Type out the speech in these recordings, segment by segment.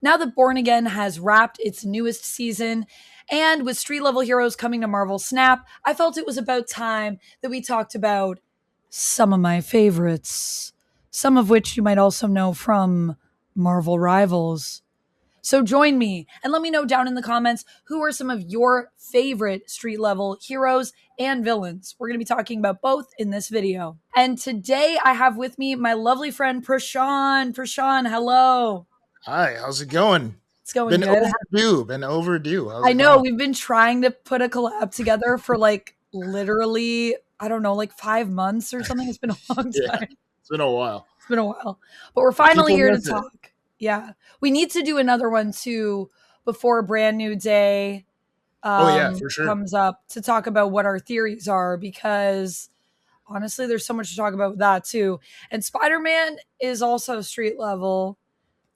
Now that Born Again has wrapped its newest season, and with street level heroes coming to Marvel Snap, I felt it was about time that we talked about some of my favorites, some of which you might also know from Marvel Rivals. So join me and let me know down in the comments who are some of your favorite street level heroes and villains. We're going to be talking about both in this video. And today I have with me my lovely friend Prashaun. Prashaun, hello. Hi, how's it going? It's going Been good. overdue. Been overdue. How's I it know going? we've been trying to put a collab together for like literally, I don't know, like 5 months or something. It's been a long Yeah, time. it's been a while. It's been a while, but we're finally People here to miss it. talk. Yeah. We need to do another one too before a brand new day Oh yeah, for sure. comes up to talk about what our theories are because honestly, there's so much to talk about with that too. And Spider Man is also street level.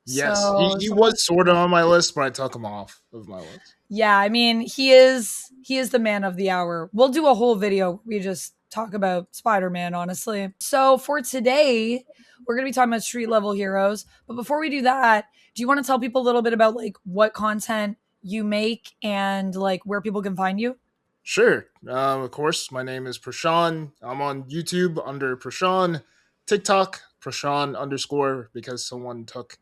Yes, So he there's a lot of was sort of on my list, but I took him off of my list. yeah, I mean, he is the man of the hour. We'll do a whole video. We just talk about Spider-Man, honestly. So for today, we're gonna be talking about street level heroes. But before we do that, do you want to tell people a little bit about like what content you make and like where people can find you? Sure. Of course, my name is Prashaun. I'm on YouTube under Prashaun, TikTok Prashaun underscore because someone took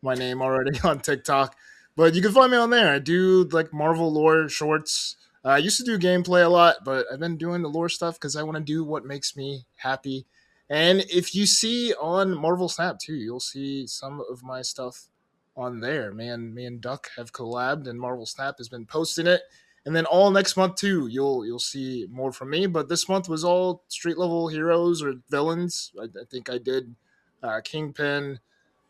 my name already on TikTok. But you can find me on there. I do like Marvel lore shorts. I used to do gameplay a lot, but I've been doing the lore stuff because I want to do what makes me happy. And if you see on Marvel Snap too, you'll see some of my stuff on there. Me and Duck have collabed, and Marvel Snap has been posting it. And then all next month too, you'll see more from me. But this month was all street level heroes or villains. I think I did Kingpin.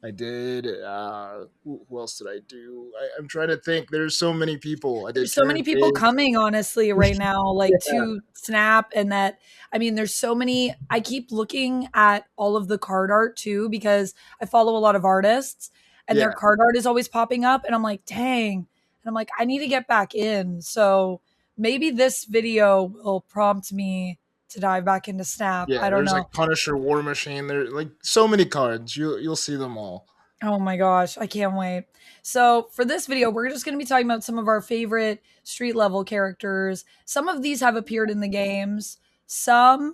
I did. Who else did I do? I'm trying to think. There's so many people. I did There's so Karen many people Page. coming, honestly, right now, like Yeah, to Snap, and that I mean, there's so many. I keep looking at all of the card art too because I follow a lot of artists, and their yeah. card art is always popping up, and I'm like, dang, and I'm like, I need to get back in. So maybe this video will prompt me to dive back into Snap. Yeah, I don't there's know. like Punisher, War Machine. There like so many cards. You'll see them all. Oh my gosh, I can't wait. So, for this video, we're just going to be talking about some of our favorite street level characters. Some of these have appeared in the games. Some,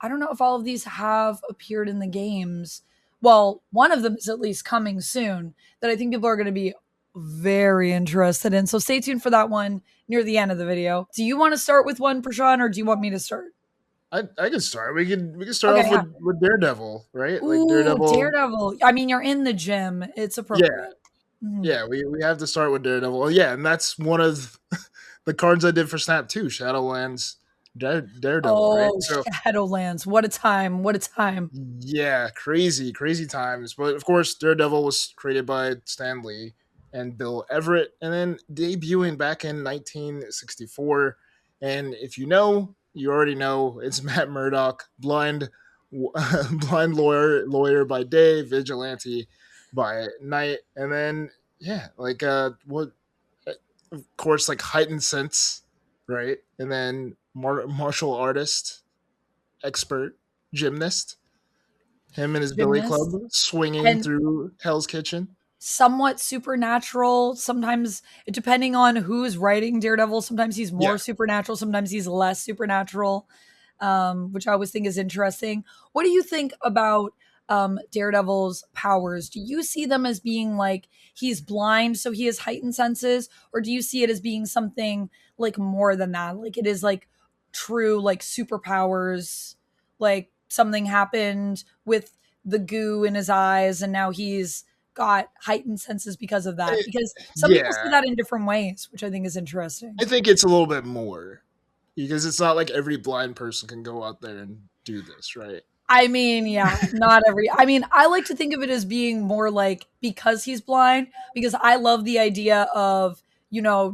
I don't know if all of these have appeared in the games. Well, one of them is at least coming soon that I think people are going to be very interested in. So, stay tuned for that one near the end of the video. Do you want to start with one, Prashan, or do you want me to start? I can start. We can start Okay, off yeah. with Daredevil, right? Like Ooh, Daredevil. Daredevil. I mean, you're in the gym. It's Yeah, appropriate. Mhm. yeah. We have to start with Daredevil. Well, yeah, and that's one of the cards I did for Snap too. Shadowlands Daredevil, right? Oh, So Shadowlands. What a time. What a time. yeah, crazy times. But of course, Daredevil was created by Stan Lee and Bill Everett, and then debuting back in 1964. And if you know, you already know it's Matt Murdock, blind, blind lawyer by day, vigilante by night, and then yeah, like what? Of course, like heightened sense, right? And then martial artist, expert, gymnast, him and his billy club Gymnast. swinging And through Hell's Kitchen. somewhat supernatural. Sometimes, depending on who's writing Daredevil, sometimes he's Yeah. more supernatural, sometimes he's less supernatural, which I always think is interesting. What do you think about Daredevil's powers? Do you see them as being like he's blind, so he has heightened senses, or do you see it as being something like more than that? Like it is like true, like superpowers, like something happened with the goo in his eyes, and now he's got heightened senses because of that. I- Because some people see yeah. that in different ways, which I think is interesting. I think it's a little bit more because it's not like every blind person can go out there and do this, right? I mean, yeah, not every. I mean, I like to think of it as being more like because he's blind, because I love the idea of,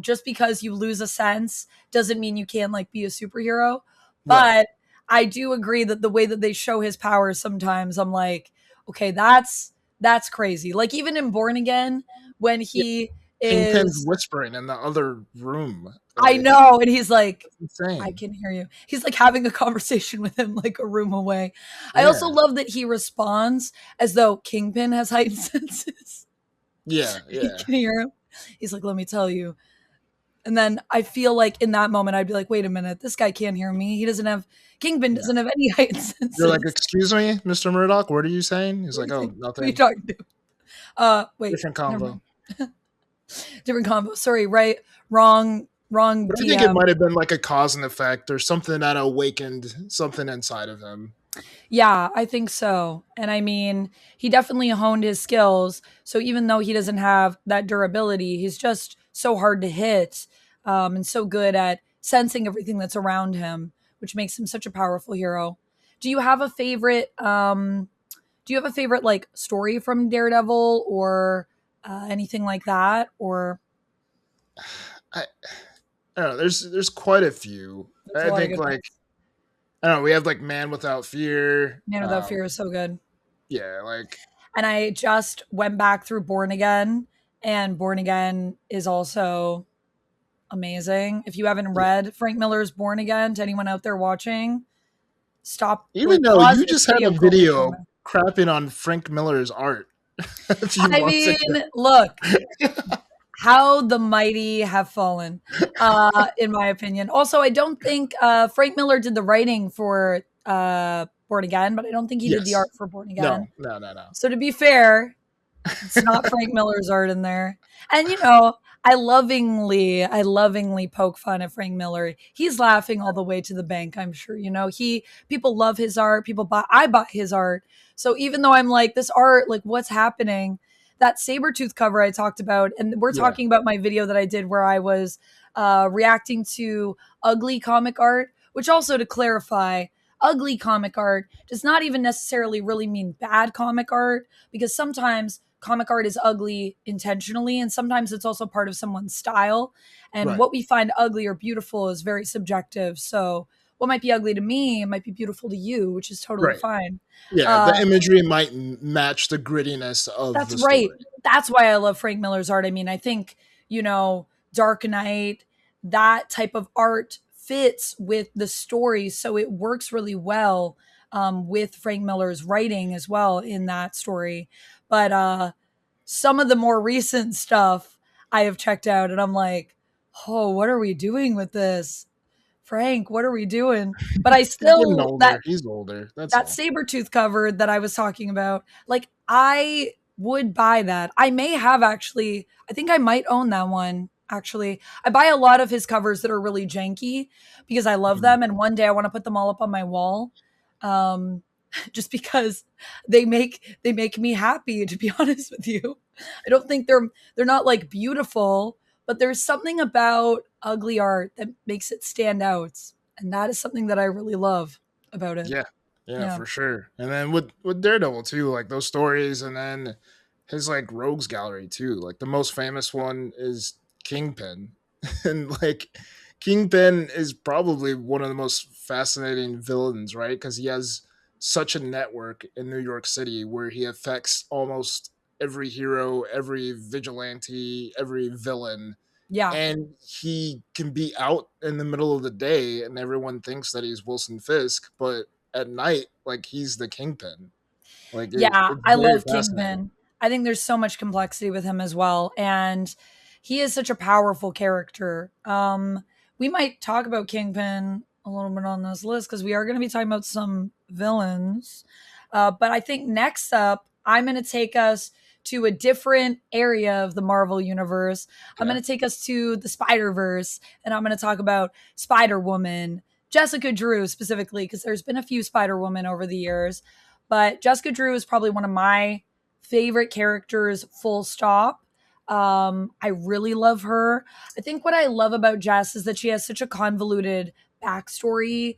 just because you lose a sense doesn't mean you can't like be a superhero. Right. But I do agree that the way that they show his powers sometimes, I'm like, okay, that's crazy. Like even in Born Again, when Yeah. he Kingpin's is whispering in the other room. I Like, know. And he's like, it's I insane. can hear you. He's like having a conversation with him like a room away. I also Yeah. love that he responds as though Kingpin has heightened senses. Yeah, You yeah, can hear him. He's like, let me tell you. And then I feel like in that moment, I'd be like, wait a minute, this guy can't hear me. He doesn't have, Kingpin yeah. doesn't have any heightened You're like, senses. excuse me, Mr. Murdoch, what are you saying? He's What do like, you oh, think? What are you nothing. talking to? Wait, Different never convo. mind. Different combo. Sorry, right, wrong But I think it DM. might have been like a cause and effect or something that awakened something inside of him. Yeah, I think so. And I mean, he definitely honed his skills. So even though he doesn't have that durability, he's just so hard to hit, and so good at sensing everything that's around him, which makes him such a powerful hero. Do you have a favorite? Do you have a favorite like story from Daredevil or anything like that? Or I, I don't know. There's quite a few. there's a I lot of think good like ones. I don't know. We have like Man Without Fear. Man Without Fear is so good. Yeah, like And I just went back through Born Again, and Born Again is also amazing. If you haven't yeah. read Frank Miller's Born Again, to anyone out there watching, stop, Even like though pause you this just had a video, go read Born video Again. crapping on Frank Miller's art a few I months mean, ago. look, how the mighty have fallen, in my opinion. Also, I don't think Frank Miller did the writing for Born Again, but I don't think he did the Yes. art for Born Again. No, no, no, no. So to be fair, it's not Frank Miller's art in there. And I lovingly poke fun at Frank Miller. He's laughing all the way to the bank, I'm sure. People love his art. I buy his art. So even though I'm like, this art, like what's happening? That Sabretooth cover I talked about, and we're Yeah, talking about my video that I did where I was reacting to ugly comic art, which also to clarify, ugly comic art does not even necessarily really mean bad comic art, because sometimes comic art is ugly intentionally and sometimes it's also part of someone's style, and right, what we find ugly or beautiful is very subjective. So what might be ugly to me might be beautiful to you, which is totally right. fine. Yeah, uh, the imagery might match the grittiness of that's the right. story. That's why I love Frank Miller's art. I mean, I think, Dark Knight, that type of art fits with the story. So it works really well with Frank Miller's writing as well in that story. But some of the more recent stuff I have checked out, and I'm like, oh, what are we doing with this? Frank, what are we doing? But I He's getting still, older. He's older. That's that all. Sabretooth cover that I was talking about, like I would buy that. I may have actually, I think I might own that one. Actually, I buy a lot of his covers that are really janky because I love Mhm. them, and one day I want to put them all up on my wall. Um, just because they make me happy, to be honest with you. I don't think they're not like beautiful, but there's something about ugly art that makes it stand out, and that is something that I really love about it. Yeah, yeah, Yeah. for sure. And then with Daredevil too, like those stories, and then his like rogues gallery too. Like the most famous one is Kingpin, and like Kingpin is probably one of the most fascinating villains, right? Because he has such a network in New York City where he affects almost every hero, every vigilante, every villain, Yeah. and he can be out in the middle of the day and everyone thinks that he's Wilson Fisk, but at night, like he's the Kingpin. Like Yeah, it's I very love fascinating. Kingpin. I think there's so much complexity with him as well, and he is such a powerful character. We might talk about Kingpin a little bit on this list because we are going to be talking about some villains. But I think next up, I'm going to take us to a different area of the Marvel universe. I'm Okay. going to take us to the Spider Verse, and I'm going to talk about Spider Woman, Jessica Drew specifically, because there's been a few Spider Woman over the years. But Jessica Drew is probably one of my favorite characters, full stop. I really love her. I think what I love about Jess is that she has such a convoluted backstory.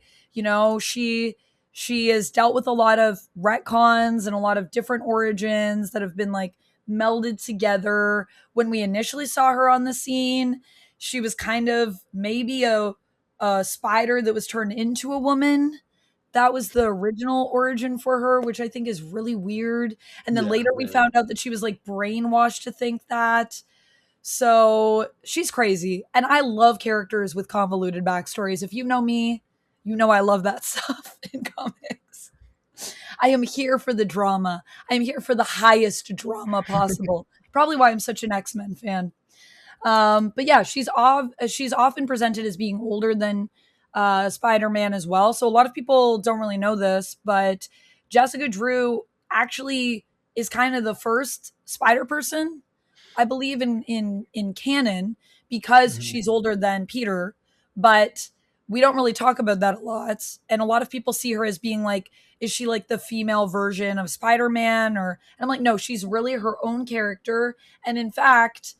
She has dealt with a lot of retcons and a lot of different origins that have been like melded together. When we initially saw her on the scene, she was kind of maybe a spider that was turned into a woman. That was the original origin for her, which I think is really weird. And then Yeah, later we very. found out that she was like brainwashed to think that. So she's crazy. And I love characters with convoluted backstories. If you know me, you know I love that stuff in comics. I am here for the drama. I am here for the highest drama possible. Probably why I'm such an X-Men fan. But yeah, she's often presented as being older than Spider-Man as well. So a lot of people don't really know this, but Jessica Drew actually is kind of the first Spider person, I believe, in canon, because Mhm. she's older than Peter. But we don't really talk about that a lot, and a lot of people see her as being like, is she like the female version of Spider-Man? Or and I'm like, no, she's really her own character, and in fact,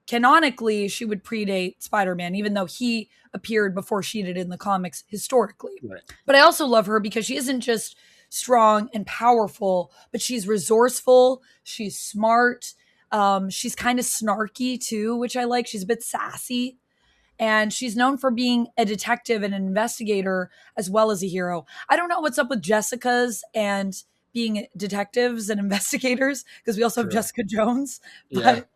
canonically, she would predate Spider-Man, even though he appeared before she did in the comics historically. Right. But I also love her because she isn't just strong and powerful, but she's resourceful, she's smart, she's kind of snarky too, which I like. She's a bit sassy. And she's known for being a detective and an investigator as well as a hero. I don't know what's up with Jessica's and being detectives and investigators, because we also have True. Jessica Jones, Yeah. but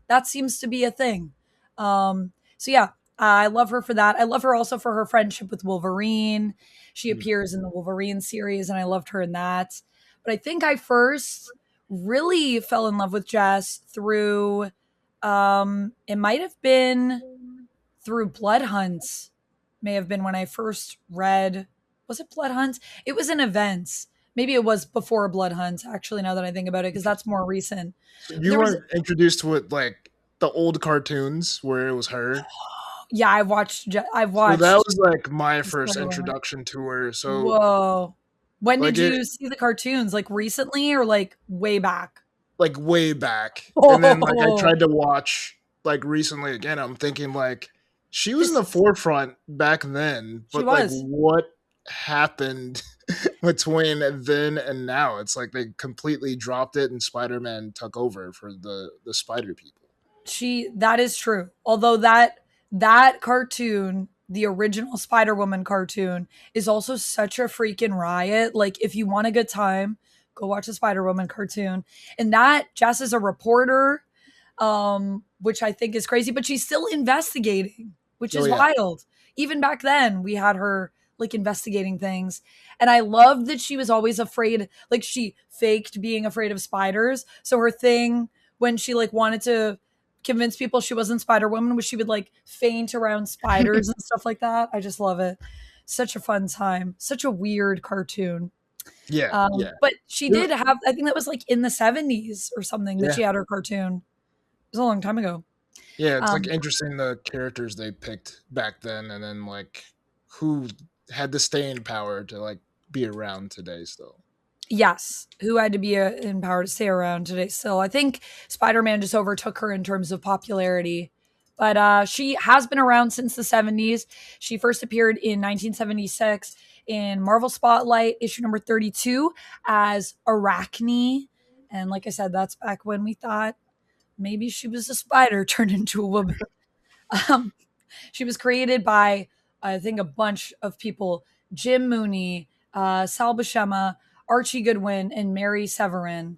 that seems to be a thing. So yeah, I love her for that. I love her also for her friendship with Wolverine. She Mm. appears in the Wolverine series, and I loved her in that. But I think I first really fell in love with Jess through it might have been through Blood Hunt. May have been when I first read, was it Blood Hunt? It was in events. Maybe it was before Blood Hunt, actually, now that I think about it, because that's more recent. So But you there was, weren't introduced to it like the old cartoons where it was her. yeah, I've So that watched was like my first Spider-Woman. introduction to her. So Whoa. When did like it you see the cartoons? Like recently or like way back? like way back. And then like I Oh, tried to watch like recently again. I'm thinking like she was in this the forefront back then, she but like was. what happened between then and now? It's like they completely dropped it and Spider-Man took over for the spider people. She that is true. Although that cartoon, the original Spider-Woman cartoon, is also such a freaking riot. Like if you want a good time, go watch the Spider-Woman cartoon. And that Jess is a reporter, which I think is crazy, but she's still investigating, which Oh is yeah. wild. Even back then, we had her like investigating things. And I love that she was always afraid, like she faked being afraid of spiders. So her thing when she like wanted to convince people she wasn't Spider-Woman was she would like faint around spiders and stuff like that. I just love it. Such a fun time. Such a weird cartoon. Yeah, yeah. But she did have, I think that was like in the 70s or something that Yeah. she had her cartoon. It was a long time ago. Yeah, it's like Um, interesting the characters they picked back then and then like who had the staying power to like be around today still. yes, who had to be in power to stay around today still. I think Spider-Man just overtook her in terms of popularity. But she has been around since the 70s. She first appeared in 1976 in Marvel Spotlight, issue number 32, as Arachne. And like I said, that's back when we thought maybe she was a spider turned into a woman. Um, she was created by, I think, a bunch of people: Jim Mooney, Sal Buscema, Archie Goodwin, and Mary Severin.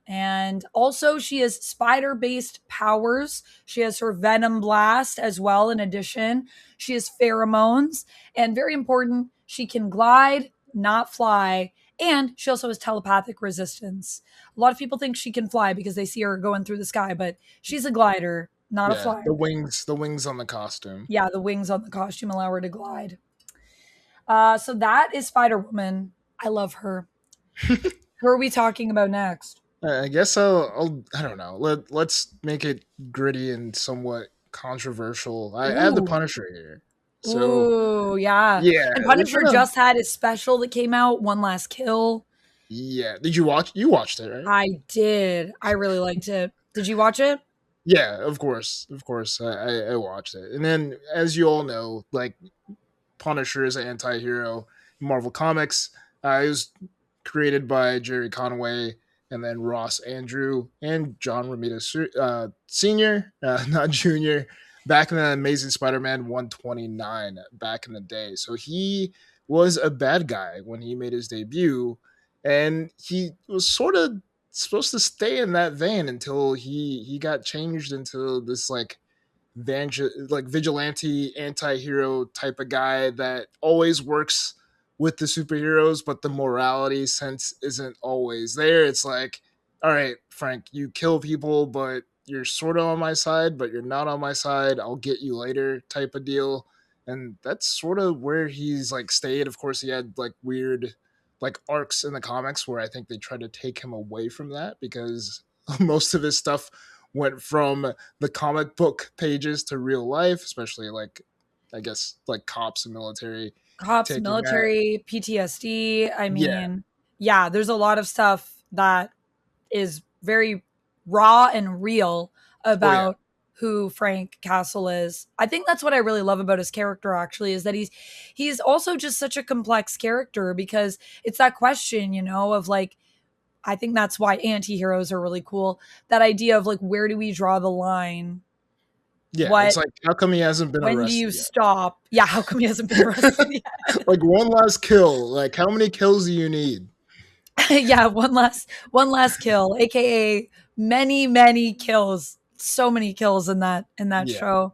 And also, she has spider based powers. She has her venom blast as well, in addition. She has pheromones. And very important, she can glide, not fly. And she also has telepathic resistance. A lot of people think she can fly because they see her going through the sky, but she's a glider, not a Yeah, flyer. the wings on the costume. Yeah, the wings on the costume allow her to glide. So that is Spider Woman. I love her. Who are we talking about next? I guess I don't know. Let's make it gritty and somewhat controversial. I have the Ooh, Punisher here. So ooh, yeah. yeah, And we're Punisher gonna just had his special that came out, One Last Kill. yeah. Did you watch you watched it, right? I did. I really liked it. Did you watch it? Yeah, of course. Of course. I watched it. And then as you all know, like Punisher is an anti-hero in Marvel Comics. It was created by Jerry Conway and then Ross Andrew and John Romita Sr., not Jr., back in the Amazing Spider-Man 129 back in the day. So he was a bad guy when he made his debut, and he was sort of supposed to stay in that vein until he got changed into this like vigilante anti-hero type of guy that always works with the superheroes, but the morality sense isn't always there. It's like, all right, Frank, you kill people, but you're sort of on my side, but you're not on my side. I'll get you later type of deal. And that's sort of where he's like stayed. Of course, he had like weird like arcs in the comics where I think they tried to take him away from that because most of his stuff went from the comic book pages to real life, especially like I guess like cops and military Cops, taking that. military, PTSD. I Yeah. mean, yeah, there's a lot of stuff that is very raw and real Oh yeah. about who Frank Castle is. I think that's what I really love about his character actually is that he's also just such a complex character because it's that question, you know, of like I think that's why anti-heroes are really cool. That idea of like where do we draw the line? Yeah. It's What like how come he hasn't been when do you arrested yet? stop? Yeah, how come he hasn't been arrested yet? Like one last kill. Like how many kills do you need? Yeah, one last kill, aka many kills. So many kills in that Yeah. show.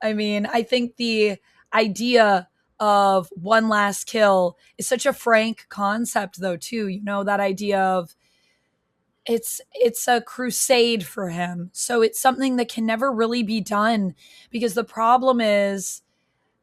I mean, I think the idea of one last kill is such a frank concept though too. You know, that idea of it's a crusade for him. So it's something that can never really be done because the problem is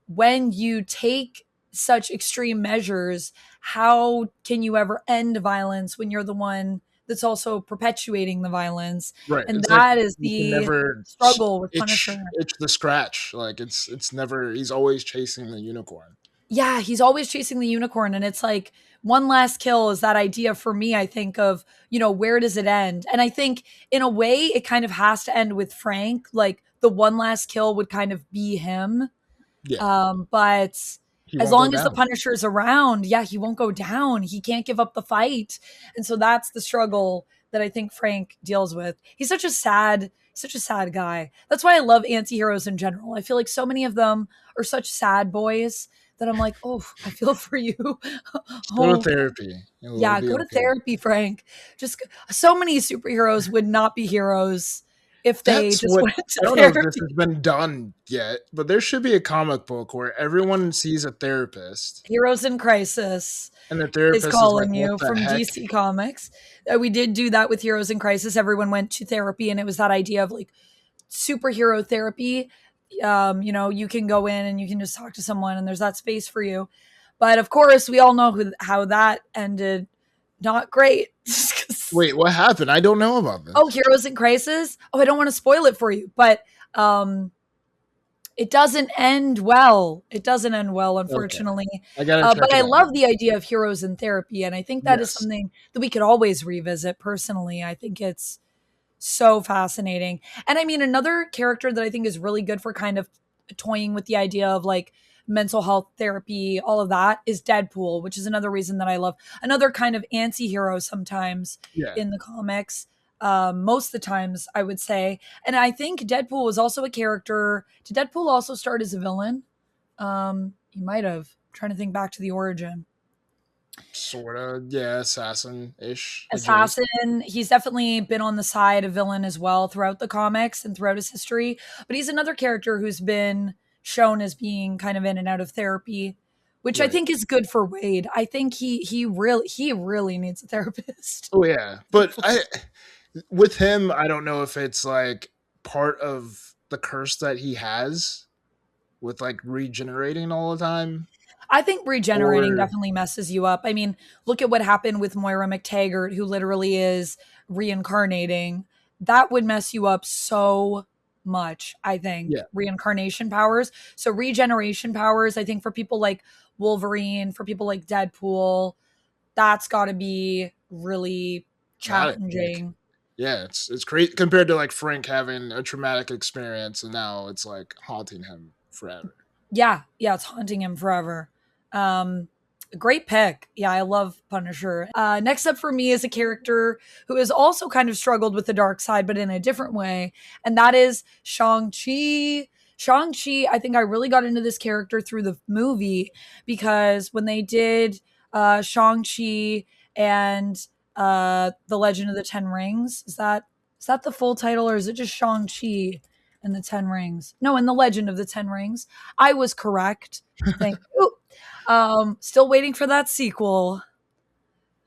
when you take such extreme measures, how can you ever end violence when you're the one that's also perpetuating the violence? Right. And It's like that is you can the never struggle with Punisher. itch the scratch. Like it's never he's always chasing the unicorn. Yeah, he's always chasing the unicorn. And it's like one last kill is that idea for me, I think, of, you know, where does it end? And I think in a way it kind of has to end with Frank. Like the one last kill would kind of be him. Yeah. But He as won't go long as the down. Punisher is around, yeah, he won't go down. He can't give up the fight. And so that's the struggle that I think Frank deals with. He's such a sad guy. That's why I love anti-heroes in general. I feel like so many of them are such sad boys that I'm like, oh, I feel for you. Just go to Oh, therapy. It'll yeah, be go to okay. therapy, Frank. Just so many superheroes would not be heroes if they That's just what went I to don't know if this therapy. has been done yet, but there should be a comic book where everyone sees a therapist Heroes in Crisis and the is therapist is like, calling "What you the from heck?" DC Comics. We did do that with Heroes in Crisis. Everyone went to therapy, and it was that idea of like superhero therapy. You know, you can go in and you can just talk to someone, and there's that space for you. But of course, we all know how that ended. Not great. Wait, what happened? I don't know about Oh, this. Heroes in Crisis. Oh, I don't want to spoil it for you, but um, it doesn't end well. It doesn't end well, Okay, unfortunately. I gotta But check it I out. love the idea of heroes in therapy. And I think that is Yes. something that we could always revisit personally. I think it's so fascinating. And I mean, another character that I think is really good for kind of toying with the idea of like mental health therapy, all of that is Deadpool, which is another reason that I love another kind of anti hero sometimes Yeah. in the comics. Most of the times, I would say. And I think Deadpool was also a character. Did Deadpool also start as a villain? He might have. I'm trying to think back to the origin. Sorta. Yeah. Assassin ish. Adjacent. Assassin. He's definitely been on the side of villain as well throughout the comics and throughout his history. But he's another character who's been shown as being kind of in and out of therapy, which I Right. think is good for Wade. I think he really needs a therapist. Oh yeah. But I with him, I don't know if it's like part of the curse that he has with like regenerating all the time I think regenerating or definitely messes you up. I mean, look at what happened with Moira McTaggart, who literally is reincarnating. That would mess you up so much, I think. yeah. Reincarnation powers. So, regeneration powers, I think for people like Wolverine, for people like Deadpool, that's got to be really Got it. Like challenging. yeah, it's great compared to like Frank having a traumatic experience and now it's like haunting him forever. Yeah, yeah, it's haunting him forever. Um, Great pick. Yeah, I love Punisher. Next up for me is a character who has also kind of struggled with the dark side, but in a different way, and that is Shang Chi. Shang Chi. I think I really got into this character through the movie because when they did Shang Chi and the Legend of the Ten Rings, is that the full title or is it just Shang Chi and the Ten Rings? No, in the Legend of the Ten Rings. I was correct. Thank you. Still waiting for that sequel.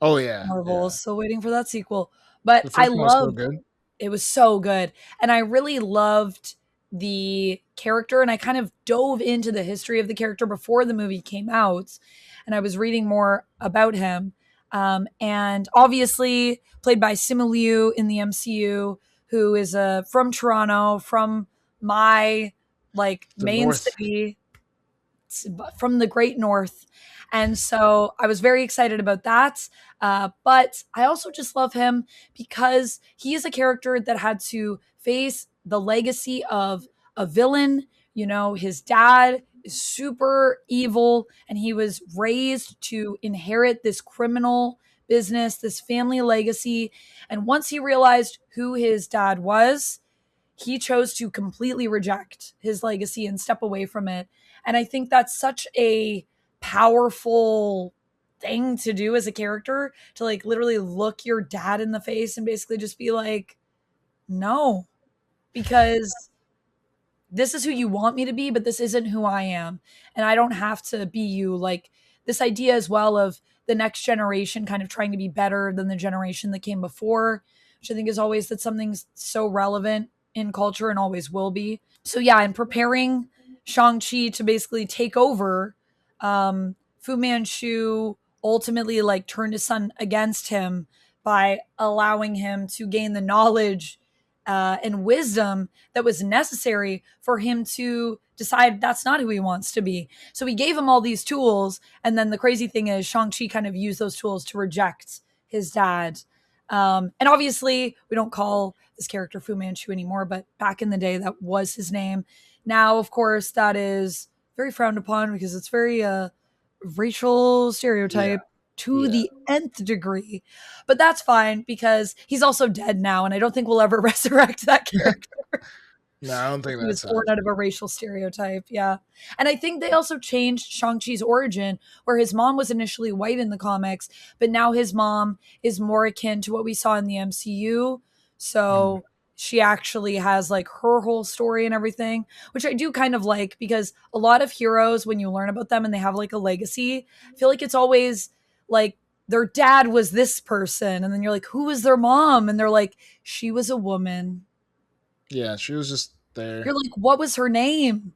Oh yeah, Marvel yeah. still waiting for that sequel. But The I first one was so love good. It was so good. And I really loved the character, and I kind of dove into the history of the character before the movie came out, and I was reading more about him. And obviously played by Simu Liu in the MCU, who is from Toronto, from my like The main North. city, from the great north. And so I was very excited about that. But I also just love him because he is a character that had to face the legacy of a villain. You know, his dad is super evil, and he was raised to inherit this criminal business, this family legacy. And once he realized who his dad was, he chose to completely reject his legacy and step away from it. And I think that's such a powerful thing to do as a character, to like literally look your dad in the face and basically just be like, no, because this is who you want me to be, but this isn't who I am. And I don't have to be you. Like this idea as well of the next generation kind of trying to be better than the generation that came before, which I think is always that something's so relevant in culture and always will be. So yeah, in preparing Shang-Chi to basically take over, Fu Manchu ultimately like turned his son against him by allowing him to gain the knowledge and wisdom that was necessary for him to decide that's not who he wants to be. So he gave him all these tools. And then the crazy thing is, Shang-Chi kind of used those tools to reject his dad. And obviously, we don't call this character Fu Manchu anymore, but back in the day, that was his name. Now, of course, that is very frowned upon because it's very racial Yeah. stereotype to Yeah. the nth degree. But that's fine because he's also dead now, and I don't think we'll ever resurrect that character. No, I don't think He was that's born out of a racial stereotype. Yeah. And I think they also changed Shang-Chi's origin, where his mom was initially white in the comics, but now his mom is more akin to what we saw in the MCU. Mm. So she actually has like her whole story and everything, which I do kind of like because a lot of heroes, when you learn about them and they have like a legacy, I feel like it's always like their dad was this person. And then you're like, who was their mom? And they're like, she was a woman. Yeah, she was just You're there. like, what was her name?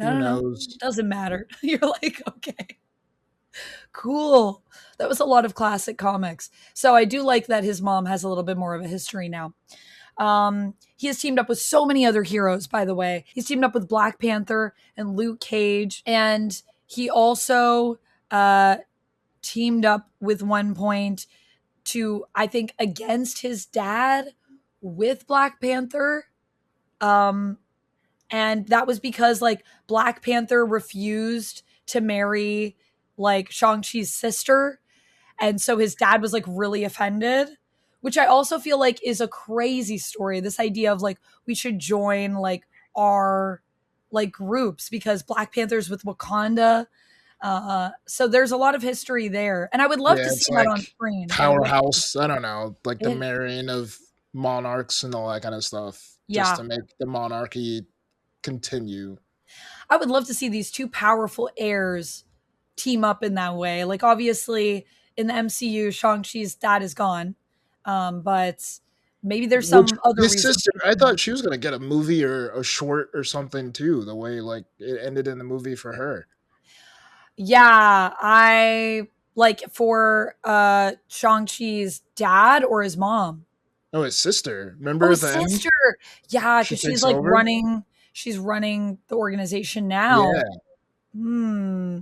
I Who don't know. knows? Doesn't matter. You're like, okay, cool. That was a lot of classic comics. So I do like that his mom has a little bit more of a history now. He has teamed up with so many other heroes, by the way. He's teamed up with Black Panther and Luke Cage. And he also teamed up with one point to, I think, against his dad with Black Panther. Um, and that was because like Black Panther refused to marry like Shang-Chi's sister, and so his dad was like really offended, which I also feel like is a crazy story, this idea of like we should join like our like groups because Black Panther's with Wakanda. So there's a lot of history there, and I would love Yeah, to see it's that on like screen. I would love to. powerhouse. I don't know, like the Yeah, marrying of monarchs and all that kind of stuff, just yeah. to make the monarchy continue. I would love to see these two powerful heirs team up in that way. Like obviously in the MCU, Shang-Chi's dad is gone. But maybe there's Which some other his reason. sister, I thought she was gonna get a movie or a short or something too. The way like it ended in the movie for her. Yeah, I like for Shang-Chi's dad or his mom. Oh, his sister. Oh, Remember at his the end, sister. Yeah, she because she's takes like over. running the organization now. Yeah, Hmm.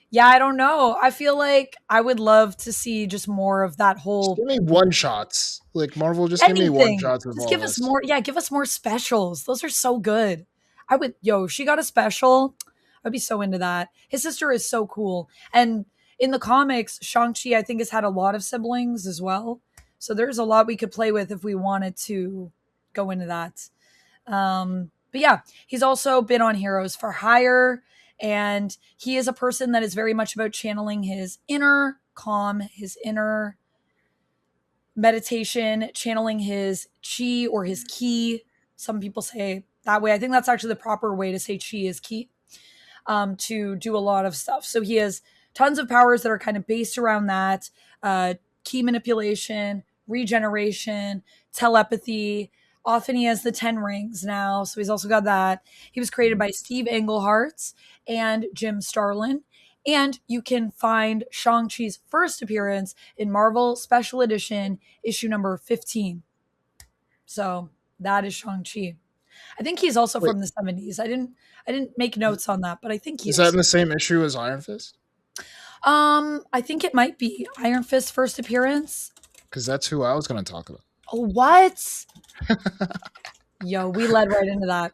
Yeah, I don't know. I feel like I would love to see just more of that just whole give me one shots. Like Marvel, just give me one anything. shots of Just all give us this. more. Yeah, give us more specials. Those are so good. I would, yo, if she got a special, I'd be so into that. His sister is so cool. And in the comics, Shang-Chi, I think, has had a lot of siblings as well. So there's a lot we could play with if we wanted to go into that. But yeah, he's also been on Heroes for Hire. And he is a person that is very much about channeling his inner calm, his inner meditation, channeling his chi or his ki. Some people say that way. I think that's actually the proper way to say chi is ki, to do a lot of stuff. So he has tons of powers that are kind of based around that, key manipulation, regeneration, telepathy. Often he has the 10 rings now, so he's also got that. He was created by Steve Englehart and Jim Starlin. And you can find Shang-Chi's first appearance in Marvel Special Edition, issue number 15. So that is Shang-Chi. I think he's also Wait, from the 70s. I didn't make notes on that, but I think he is that is. in the same issue as Iron Fist? I think it might be Iron Fist's first appearance. Because that's who I was going to talk about. Oh, what? Yo, we led right into that.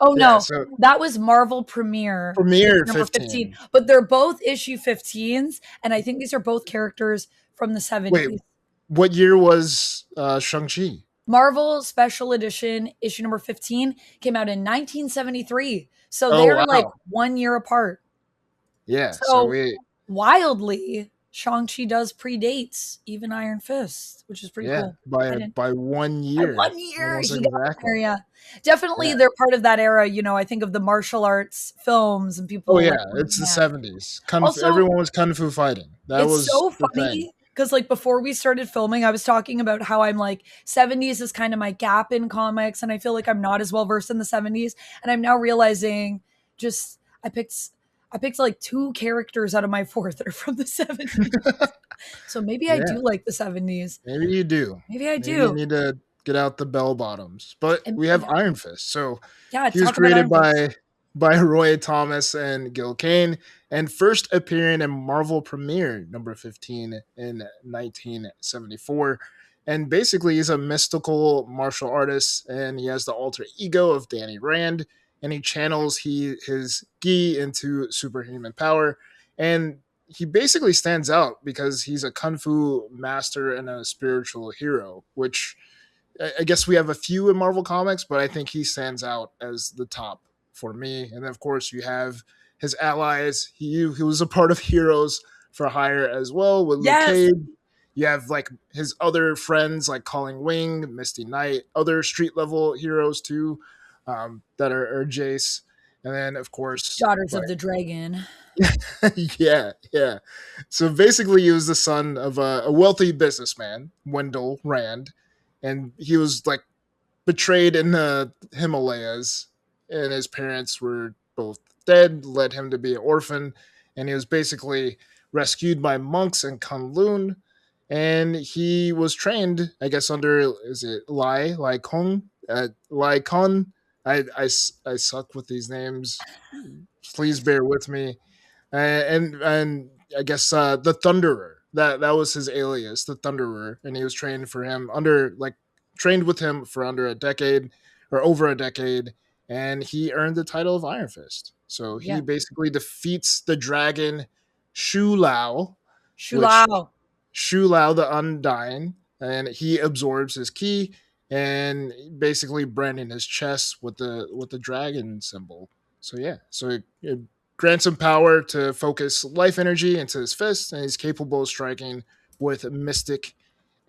Oh Yeah, no, so that was Marvel Premiere Premiere number 15. 15. But they're both issue 15s, and I think these are both characters from the Wait, 70s. what year was Shang-Chi? Marvel Special Edition issue number 15 came out in 1973. So Oh, they're like wow. 1 year apart. Yeah, so So wildly, Shang-Chi does predate even Iron Fist, which is pretty cool. I didn't by 1 by year. 1 year Almost he got exactly. there, yeah. Definitely Yeah. they're part of that era, I think of the martial arts films and Oh people yeah, like it's the yeah. 70s. Also, Everyone was kung fu fighting. That it's was so the thing. funny because like before we started filming, I was talking about how I'm like 70s is kind of my gap in comics, and I feel like I'm not as well versed in the 70s. And I'm now realizing just I picked like two characters out of my four that are from the 70s. So maybe I Yeah, do like the 70s. maybe you do. Maybe I Maybe you do. need to get out the bell bottoms. But And we have yeah, Iron Fist. So yeah, he was talk about created Iron Fist. by Roy Thomas and Gil Kane, and first appearing in Marvel Premiere number 15 in 1974. And basically, he's a mystical martial artist, and he has the alter ego of Danny Rand, and he channels his gi into superhuman power. And he basically stands out because he's a kung fu master and a spiritual hero, which I guess we have a few in Marvel Comics, but I think he stands out as the top for me. And then, of course, you have his allies. He was a part of Heroes for Hire as well with Luke Yes. Cage. You have like his other friends like Calling Wing, Misty Knight, other street level heroes too, that are Jace. And then, of course, Daughters of like the Dragon. yeah, yeah. So basically, he was the son of a wealthy businessman, Wendell Rand, and he was like betrayed in the Himalayas, and his parents were both dead, led him to be an orphan, and he was basically rescued by monks in Kunlun, and he was trained, I guess, under is it Lai Kong, Lai Kon. I suck with these names. Please bear with me and I guess the Thunderer. That was his alias, the Thunderer, and he was trained for him under like trained with him for under a decade or over a decade, and he earned the title of Iron Fist. So he Yeah. basically defeats the dragon Shu Lao, which Shulao. Shu Lao the Undying, and he absorbs his ki and basically branding his chest with the dragon symbol. So yeah, so it grants him power to focus life energy into his fist, and he's capable of striking with mystic,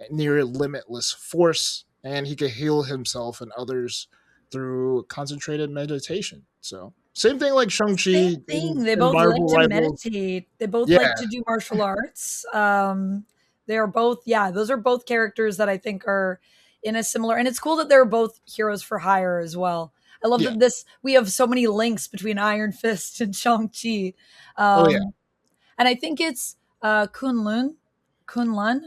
near limitless force, and he can heal himself and others through concentrated meditation. So same thing like Shang Same Chi thing. They in both like Marvel to Rivals. meditate. They both Yeah, like to do martial arts. They are both, yeah, those are both characters that I think are in a similar, and it's cool that they're both heroes for hire as well. I love yeah. that we have so many links between Iron Fist and Shang-Chi. Oh yeah. And I think it's Kunlun. Kunlun.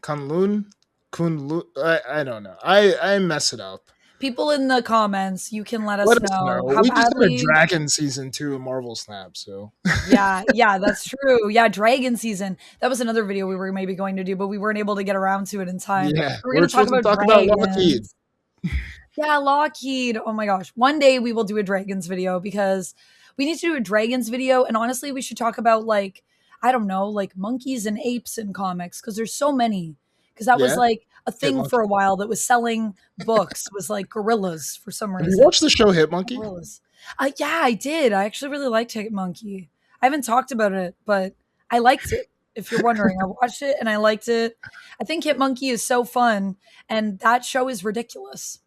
Kunlun. I don't know. I mess it up. People in the comments, you can let Let us us know know. how We just had a badly. Dragon season 2 of Marvel Snap, so Yeah, yeah, that's true. Yeah, Dragon season. That was another video we were maybe going to do, but we weren't able to get around to it in time. yeah, We were we're going to talk supposed to about talk about Lockheed. dragons. Yeah, Lockheed. Oh my gosh. One day we will do a dragons video because we need to do a dragons video. And honestly, we should talk about like, I don't know, like monkeys and apes in comics because there's so many. Because that was Yeah, like a Hit thing for Monkey. a while that was selling books, was like gorillas for some Have you reason. watched the show Hit Monkey? Gorillas. Yeah, I did. I actually really liked Hit Monkey. I haven't talked about it, but I liked it. If you're wondering, I watched it and I liked it. I think Hit Monkey is so fun, and that show is ridiculous.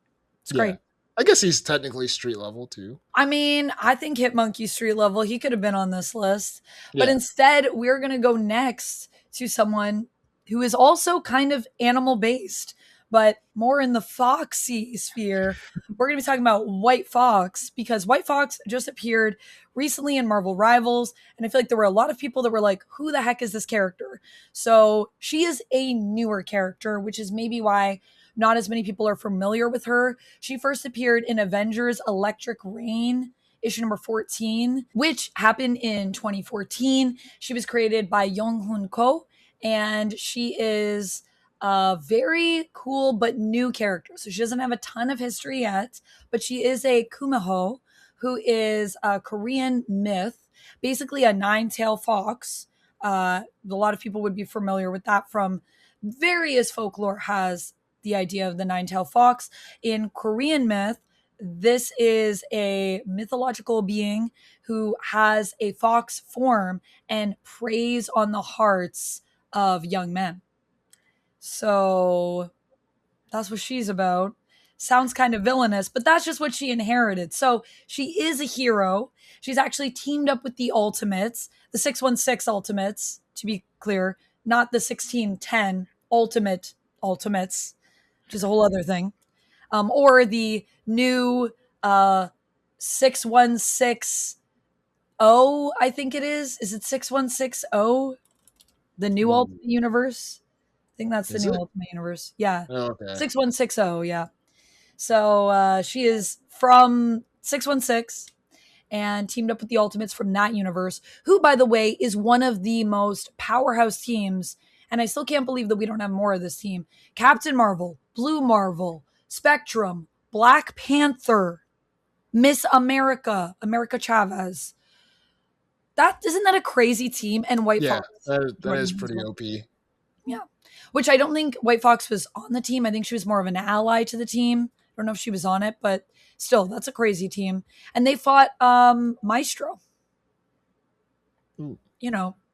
It's Yeah, great. I guess he's technically street level too. I mean, I think Hit Monkey Street Level, he could have been on this list, but Yeah, instead, we're gonna go next to someone. who is also kind of animal based, but more in the foxy sphere. We're going to be talking about White Fox because White Fox just appeared recently in Marvel Rivals. And I feel like there were a lot of people that were like, who the heck is this character? So she is a newer character, which is maybe why not as many people are familiar with her. She first appeared in Avengers Electric Rain, issue number 14, which happened in 2014. She was created by Young Hoon Ko, and she is a very cool but new character. So she doesn't have a ton of history yet, but she is a Kumiho, who is a Korean myth, basically a nine-tailed fox. A lot of people would be familiar with that from various folklore has the idea of the nine-tailed fox. In Korean myth, this is a mythological being who has a fox form and preys on the hearts of young men. So that's what she's about. Sounds kind of villainous, but that's just what she inherited. So she is a hero. She's actually teamed up with the Ultimates, the 616 Ultimates, to be clear, not the 1610 Ultimates, which is a whole other thing. Or the new 6160, I think it is. Is it 6160? The new Mm, Ultimate Universe? I think that's the is new it? Ultimate Universe. Yeah. Oh, okay. 6160, yeah. So she is from 616 and teamed up with the Ultimates from that universe, who, by the way, is one of the most powerhouse teams. And I still can't believe that we don't have more of this team. Captain Marvel, Blue Marvel, Spectrum, Black Panther, Miss America, America Chavez. That isn't that a crazy team? And White Yeah, Fox that is joining as pretty well. OP. Yeah. Which I don't think White Fox was on the team. I think she was more of an ally to the team. I don't know if she was on it, but still, that's a crazy team. And they fought Maestro, Ooh.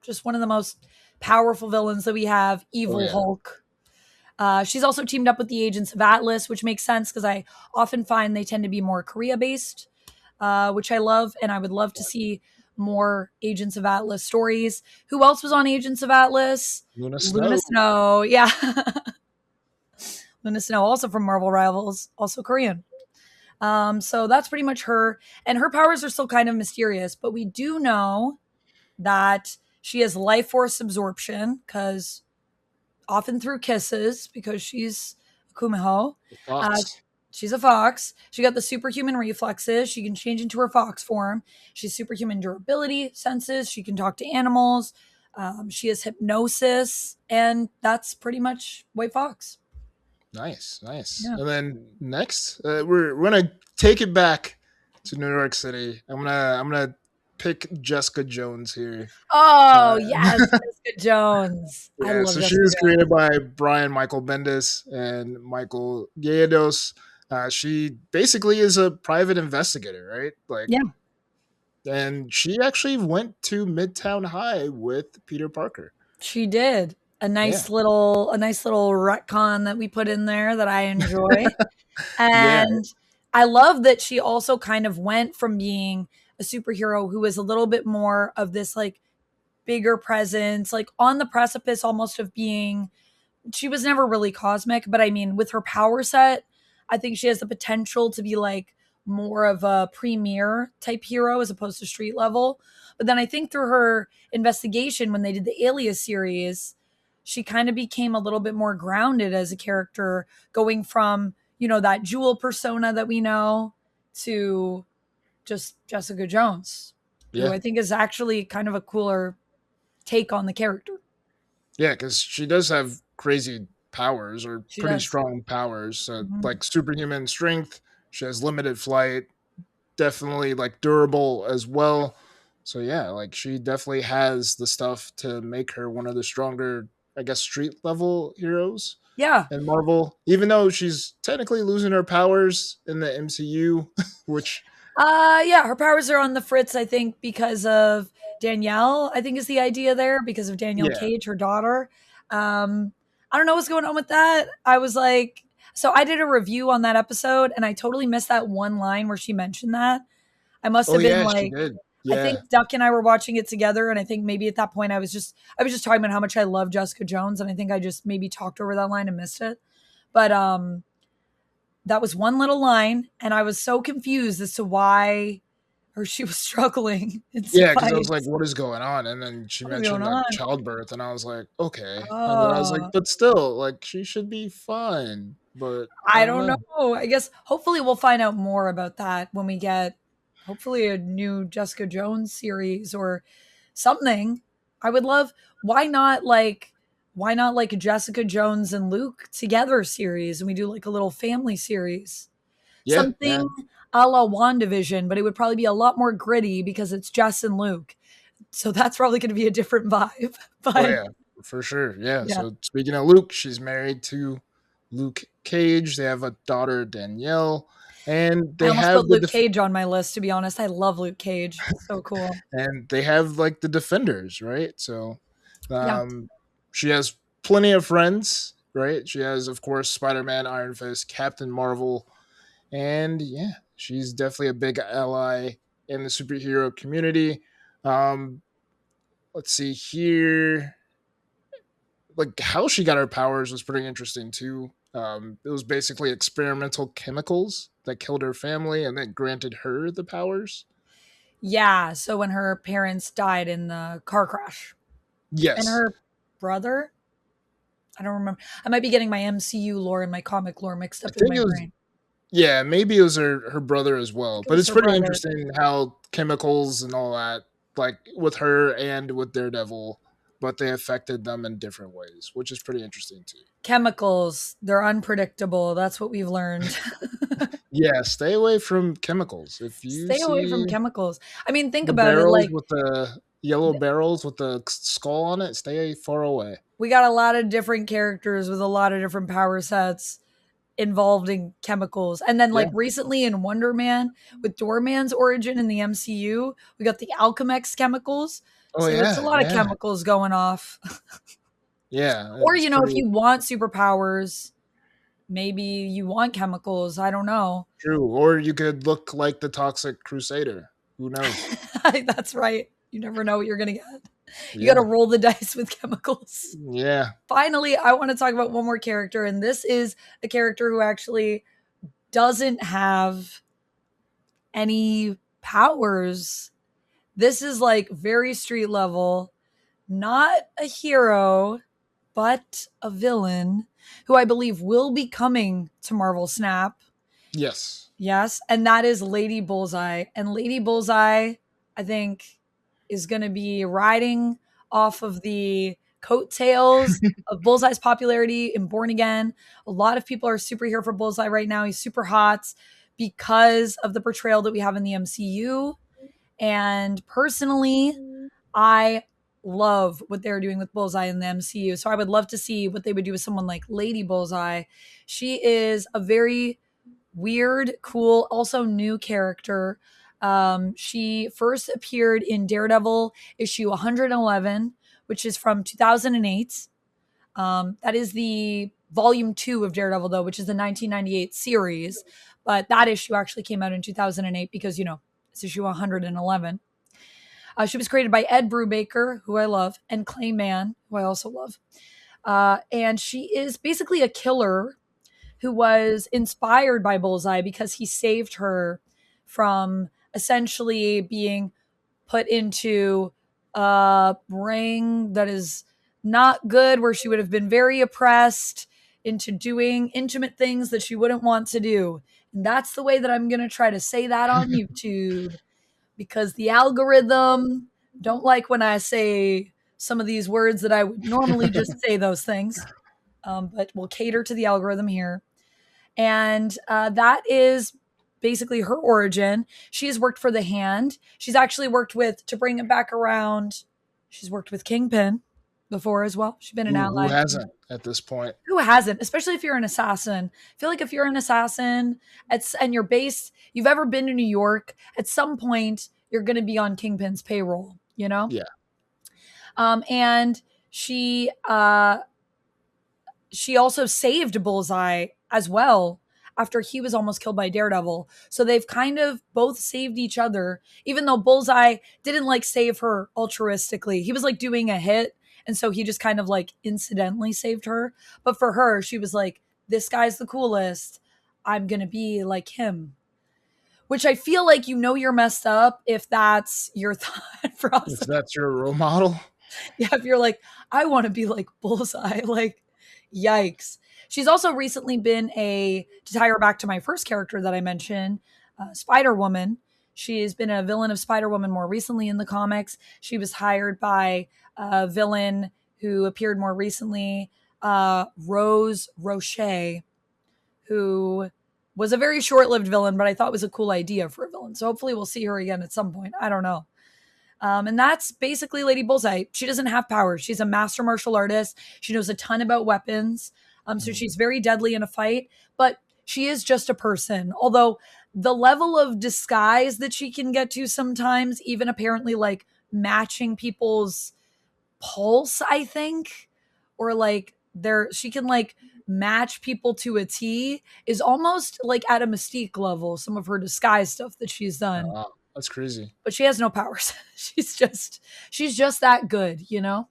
just one of the most powerful villains that we have, Oh Evil yeah. Hulk. She's also teamed up with the Agents of Atlas, which makes sense because I often find they tend to be more Korea based, which I love. And I would love to see more Agents of Atlas stories. Who else was on Agents of Atlas? Luna Luna Snow. Snow. Yeah. Luna Snow, also from Marvel Rivals, also Korean. So that's pretty much her. And her powers are still kind of mysterious, but we do know that she has life force absorption because often through kisses because she's a kumiho. The Uh, Fox. she's a fox. She got the superhuman reflexes. She can change into her fox form. She's superhuman durability senses. She can talk to animals. She has hypnosis, and that's pretty much White Fox. Nice, nice. Yeah. And then next, we're gonna take it back to New York City. I'm gonna pick Jessica Jones here. Oh Uh, yes, Jessica Jones. I yeah, love so she Jessica was Jones. created by Brian Michael Bendis and Michael Gallegos. She basically is a private investigator, right? Like, Yeah, and she actually went to Midtown High with Peter Parker. she did. Yeah, A nice little retcon that we put in there that I enjoy. yeah, And I love that she also kind of went from being a superhero who was a little bit more of this like bigger presence, like on the precipice almost of being, she was never really cosmic, but I mean, with her power set, I think she has the potential to be like more of a premier type hero as opposed to street level. But then I think through her investigation when they did the Alias series, she kind of became a little bit more grounded as a character, going from, that Jewel persona that we know to just Jessica Jones, who yeah, I think is actually kind of a cooler take on the character. yeah. Because she does have crazy powers or She pretty does. strong powers, Mhm. like superhuman strength. She has limited flight, definitely like durable as well. So yeah, like she definitely has the stuff to make her one of the stronger, I guess, street level heroes Yeah. in Marvel. Even though she's technically losing her powers in the MCU, which Yeah, her powers are on the fritz, I think, because of Danielle, I think is the idea there, because of Danielle yeah, Cage, her daughter. Um, I don't know what's going on with that. I was like, so I did a review on that episode and I totally missed that one line where she mentioned that. I must oh have been yeah, she like, did. I think Yeah. Duck and I were watching it together, and I think maybe at that point I was just talking about how much I love Jessica Jones, and I think I just maybe talked over that line and missed it. But that was one little line, and I was so confused as to why or she was struggling in Yeah, because I was like, spice. "What is going on?" And then she What is going mentioned like on? childbirth, and I was like, "Okay." And then I was like, Oh, "But still, like she should be fine." But I I don't don't know. know. I guess hopefully we'll find out more about that when we get hopefully a new Jessica Jones series or something. I would love why not like a Jessica Jones and Luke together series and we do like a little family series. Yeah, yeah. Something a la WandaVision, but it would probably be a lot more gritty because it's Jess and Luke. So that's probably going to be a different vibe. Oh But yeah, for sure. Yeah. yeah, So speaking of Luke, she's married to Luke Cage. They have a daughter, Danielle, and I they almost have put the Luke Cage on my list, to be honest. I love Luke Cage. So cool. and they have like the Defenders, right? So, Yeah. um, she has plenty of friends, right? She has, of course, Spider Man, Iron Fist, Captain Marvel, and yeah, she's definitely a big ally in the superhero community. Um, let's see here. Like how she got her powers was pretty interesting too. It was basically experimental chemicals that killed her family and then granted her the powers. Yeah. So when her parents died in the car crash and Yes, her brother, I don't remember. I might be getting my MCU lore and my comic lore mixed I up in think my it was. brain. Yeah, maybe it was her brother as I well. think it But was it's her pretty brother. interesting how chemicals and all that, like with her and with Daredevil, but they affected them in different ways, which is pretty interesting too. Chemicals, they're unpredictable. That's what we've learned. Yeah, stay away from chemicals. If you Stay away from see chemicals. I mean, think the about it. barrels Like, with the yellow barrels with the skull on it, stay far away. we got a lot of different characters with a lot of different power sets involved in chemicals. And then, Yeah. like, recently in Wonder Man, with Doorman's origin in the MCU, we got the Alchemex chemicals. Oh So it's a yeah, lot of yeah, chemicals going off. yeah. Or, It's if pretty you want superpowers, maybe you want chemicals. I don't know. true. Or you could look like the Toxic Crusader. Who knows? That's right. You never know what you're going to get. You got to Yeah, roll the dice with chemicals. yeah. Finally, I want to talk about one more character, and this is a character who actually doesn't have any powers. This is like very street level, not a hero, but a villain who I believe will be coming to Marvel Snap. Yes. Yes, and that is Lady Bullseye. And Lady Bullseye, I think, is going to be riding off of the coattails of Bullseye's popularity in Born Again. A lot of people are super here for Bullseye right now. He's super hot because of the portrayal that we have in the MCU. And personally, I love what they're doing with Bullseye in the MCU. So I would love to see what they would do with someone like Lady Bullseye. She is a very weird, cool, also new character. She first appeared in Daredevil issue 111, which is from 2008. That is the volume 2 of Daredevil, though, which is the 1998 series. But that issue actually came out in 2008 because, it's issue 111. She was created by Ed Brubaker, who I love, and Clay Mann, who I also love. And she is basically a killer who was inspired by Bullseye because he saved her from essentially being put into a ring that is not good, where she would have been very oppressed into doing intimate things that she wouldn't want to do. And that's the way that I'm going to try to say that on YouTube because the algorithm don't like when I say some of these words that I would normally just say those things. But we'll cater to the algorithm here. And that is basically her origin. She has worked for the Hand. She's actually worked with, to bring it back around, she's worked with Kingpin before as well. She's been an Who ally. hasn't at this point? Who hasn't? Especially if you're an assassin. I feel like if you're an assassin and you're based, you've ever been to New York, at some point you're going to be on Kingpin's payroll, you know? Yeah. And she also saved Bullseye as well after he was almost killed by Daredevil. So they've kind of both saved each other, even though Bullseye didn't like save her altruistically. He was like doing a hit. And so he just kind of like incidentally saved her. But for her, she was like, this guy's the coolest. I'm going to be like him. Which I feel like you're messed up if that's your thought If process. that's your role model. Yeah, if you're like, I want to be like Bullseye, like, yikes. She's also recently been to tie her back to my first character that I mentioned, Spider Woman. She has been a villain of Spider Woman more recently in the comics. She was hired by a villain who appeared more recently, Rose Roche, who was a very short lived villain, but I thought was a cool idea for a villain. So hopefully we'll see her again at some point. I don't know. And that's basically Lady Bullseye. She doesn't have powers. She's a master martial artist. She knows a ton about weapons. So she's very deadly in a fight, but she is just a person. Although the level of disguise that she can get to sometimes, even apparently like matching people's pulse, I think, or like she can like match people to a T, is almost like at a Mystique level, some of her disguise stuff that she's done. Wow, that's crazy. But she has no powers. she's just that good, you know?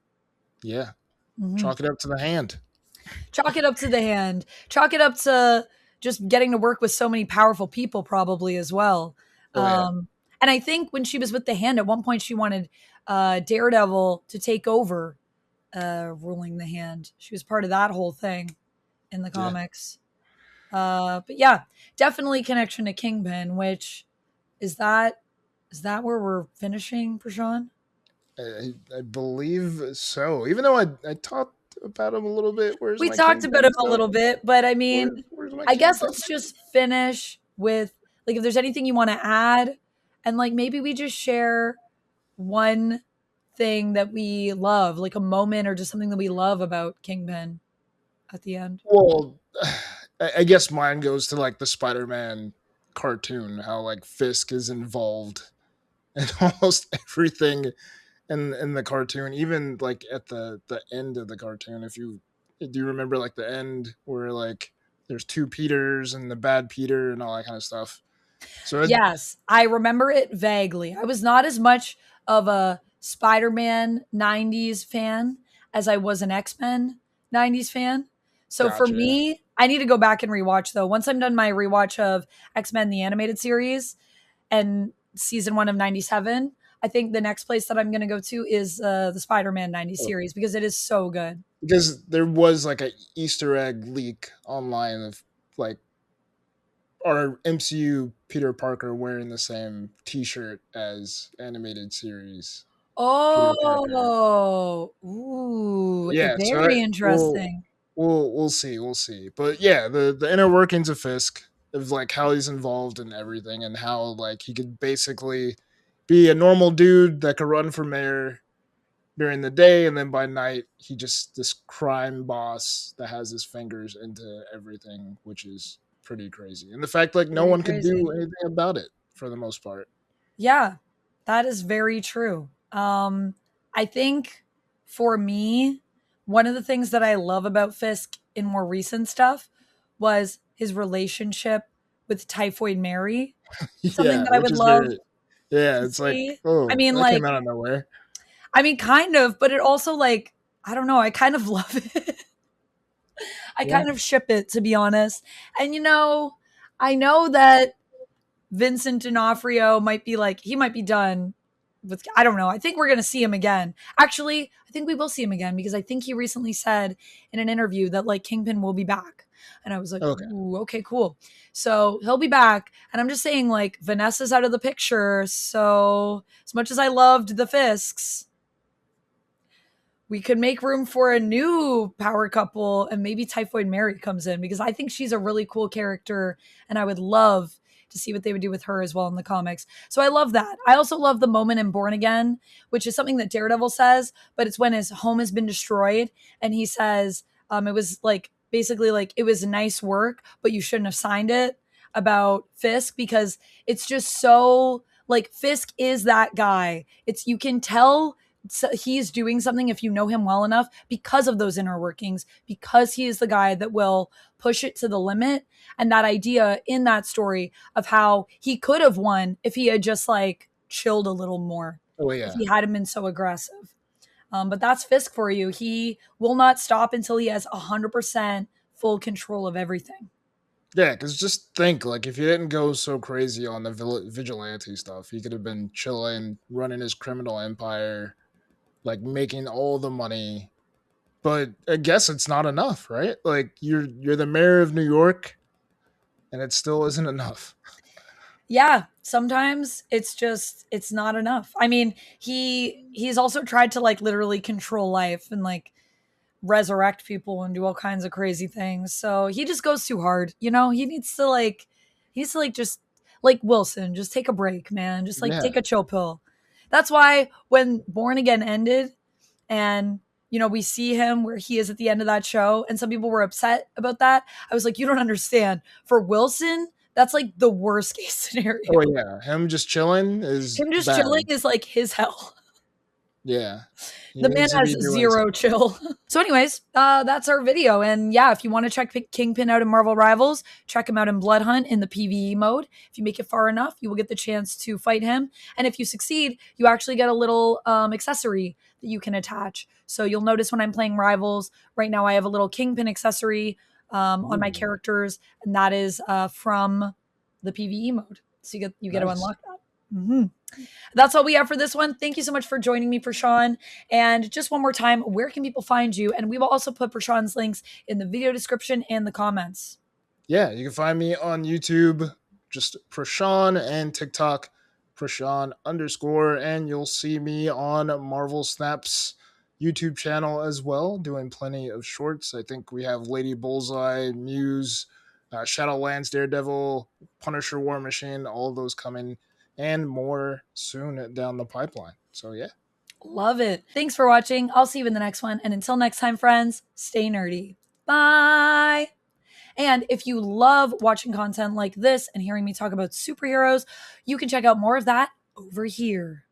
Yeah. Mhm. Chalk it up to the hand. Chalk it up to the hand. Chalk it up to just getting to work with so many powerful people, probably as well. Oh yeah. And I think when she was with the hand, at one point she wanted Daredevil to take over ruling the hand. She was part of that whole thing in the Yeah. comics. But yeah, definitely connection to Kingpin. Which is that? Is that where we're finishing, Prashaun? I believe so. Even though I talked about him a little bit. Where's We my talked about him Kingpin a stuff? little bit, but I mean, Where's my I guess Kingpin? let's just finish with like if there's anything you want to add, and like maybe we just share one thing that we love, like a moment or just something that we love about Kingpin at the end. Well, I guess mine goes to like the Spider-Man cartoon, how like Fisk is involved in almost everything in the cartoon, even like at the end of the cartoon. If you do you remember like the end where like there's two Peters and the bad Peter and all that kind of stuff. So Yes, I remember it vaguely. I was not as much of a Spider-Man 90s fan as I was an X-Men 90s fan. So for gotcha. Yeah. me, I need to go back and rewatch though. Once I'm done my rewatch of X-Men the animated series and season 1 of 97, I think the next place that I'm going to go to is the Spider-Man 90s Oh, series because it is so good. because there was like a Easter egg leak online of like our MCU Peter Parker wearing the same T-shirt as animated series Peter Parker. Oh, ooh, Yeah, so very we'll interesting. we'll see. But yeah, the inner workings of Fisk, of like how he's involved in everything and how like he could basically be a normal dude that could run for mayor during the day, and then by night he just this crime boss that has his fingers into everything, which is pretty crazy. And the fact like no Very one could do crazy. anything about it for the most part. Yeah, that is very true. I think for me, one of the things that I love about Fisk in more recent stuff was his relationship with Typhoid Mary. Something Yeah, that I which would is love very yeah, to it's like, see. I oh, mean, that came like, out of nowhere. kind of, but it also like, I don't know, I kind of love it. I Yeah. kind of ship it, to be honest. And I know that Vincent D'Onofrio might be like, he might be done with, I don't know. I think we're going to see him again. Actually, I think we will see him again because I think he recently said in an interview that like Kingpin will be back. And I was like, Okay. ooh, okay, cool. So he'll be back. And I'm just saying, like, Vanessa's out of the picture. So as much as I loved the Fisks, we could make room for a new power couple and maybe Typhoid Mary comes in because I think she's a really cool character and I would love to see what they would do with her as well in the comics. So I love that. I also love the moment in Born Again, which is something that Daredevil says, but it's when his home has been destroyed and he says it was like basically like it was nice work, but you shouldn't have signed it about Fisk because it's just so like Fisk is that guy. It's you can tell he's doing something, if you know him well enough, because of those inner workings, because he is the guy that will push it to the limit. And that idea in that story of how he could have won if he had just like chilled a little more, Oh if yeah, he hadn't been so aggressive. But that's Fisk for you. He will not stop until he has 100% full control of everything. yeah. Because just think, like, if he didn't go so crazy on the vigilante stuff, he could have been chilling, running his criminal empire, like making all the money. But I guess it's not enough, right? Like you're the mayor of New York, and it still isn't enough. Yeah, sometimes it's not enough. I mean, he's also tried to like literally control life and like resurrect people and do all kinds of crazy things. So he just goes too hard. He needs to like just like Wilson, just take a break, man. Just like take Yeah. a chill pill. That's why when Born Again ended and we see him where he is at the end of that show, and some people were upset about that. I was like, you don't understand. For Wilson, that's like the worst case scenario. Oh yeah, him just chilling is Him just chilling bad. is like his hell. Yeah, he The man needs to has be doing zero something. chill. So, anyways, that's our video. And yeah, if you want to check Kingpin out in Marvel Rivals, check him out in Blood Hunt in the PvE mode. If you make it far enough, you will get the chance to fight him. And if you succeed, you actually get a little accessory that you can attach. So you'll notice when I'm playing Rivals, right now I have a little Kingpin accessory on my Ooh, characters, and that is from the PvE mode. So you get to nice. unlock that. Mm-hmm. That's all we have for this one. Thank you so much for joining me, Prashaun. And just one more time, where can people find you? And we will also put Prashaun's links in the video description and the comments. Yeah, you can find me on YouTube, just Prashaun, and TikTok, Prashaun underscore, and you'll see me on Marvel Snap's YouTube channel as well, doing plenty of shorts. I think we have Lady Bullseye, Muse, Shadowlands, Daredevil, Punisher, War Machine, all of those coming, and more soon down the pipeline. So yeah. Love it. Thanks for watching. I'll see you in the next one. And until next time, friends, stay nerdy. Bye. And if you love watching content like this and hearing me talk about superheroes, you can check out more of that over here.